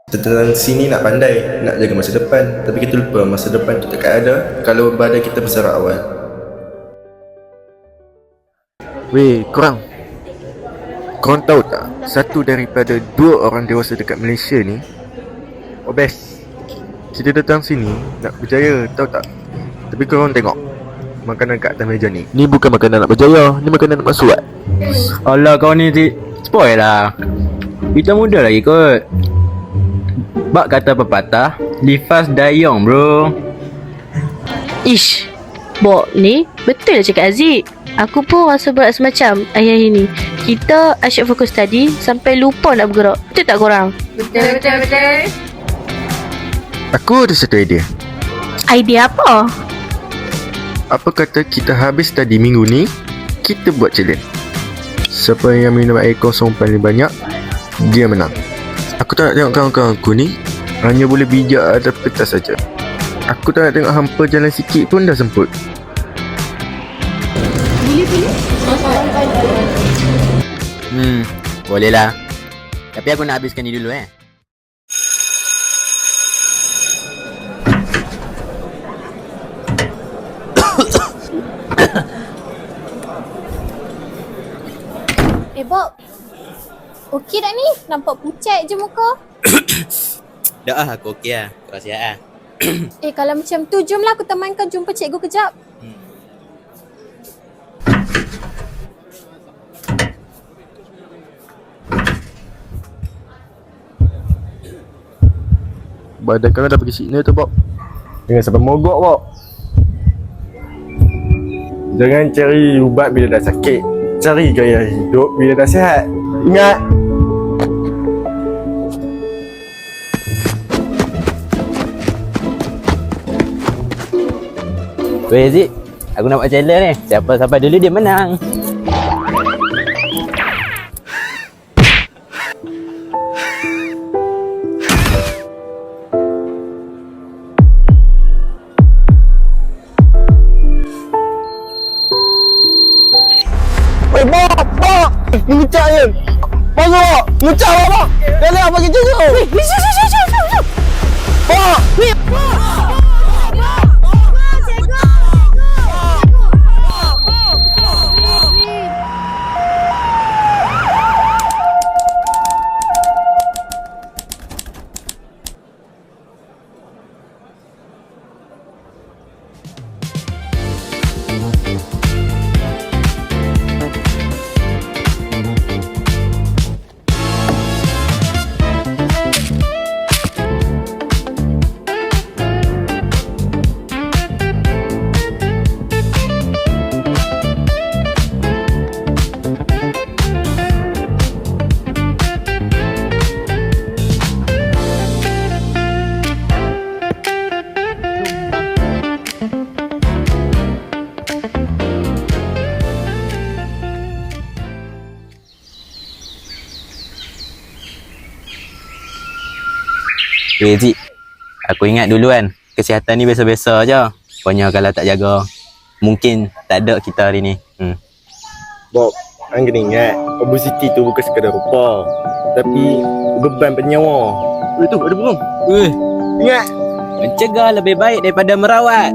Tentang sini nak pandai, nak jaga masa depan. Tapi kita lupa masa depan tu takkan ada kalau badan kita bersarak awal. Weh, korang tahu tak, satu daripada 2 orang dewasa dekat Malaysia ni obes. Kita datang sini nak berjaya, tahu tak? Tapi korang tengok makanan kat atas meja ni. Ni bukan makanan nak berjaya, ni makanan nak masuk. Alah kau ni spoil lah. Kita muda lagi kot. Bak kata pepatah, Lifas Dayong bro. Ish, Bok ni betul lah cakap Aziz. Aku pun rasa berat semacam akhir-akhir ni. Kita asyik fokus tadi sampai lupa nak bergerak. Betul tak korang? Betul. Aku ada satu idea. Idea apa? Apa kata kita habis tadi minggu ni, kita buat challenge. Siapa yang minum air kosong paling banyak, dia menang. Aku tak nak tengok kawan-kawan aku ni hanya boleh bijak ada petas saja. Aku tak nak tengok hampa jalan sikit pun dah semput. Boleh lah. Tapi aku nak habiskan ni dulu Bob, okey tak ni? Nampak pucat je muka. Dah aku okey lah. Kau sihat lah. Kalau macam tu, jomlah aku temankan jumpa cikgu kejap. Badan kau dah pergi signal tu, Bob. Jangan sampai mogok, Bob. Jangan cari ubat bila dah sakit. Cari gaya hidup bila dah sihat. Ingat. Weh Zik, aku nak buat challenge ni. Siapa sampai dulu dia menang. Weh, Bob! Muncak je! Masuk, Bob! Muncak, Bob! Dah lah, bagi cucu! Bob! Weh Zik, aku ingat dulu kan, kesihatan ni biasa-biasa je. Pokoknya kalau tak jaga, mungkin tak ada kita hari ni. Bob, hang kena ingat, obesiti tu bukan sekadar rupa, tapi beban penyawa. Weh tu, ada burung. Weh, Ingat. mencegah lebih baik daripada merawat.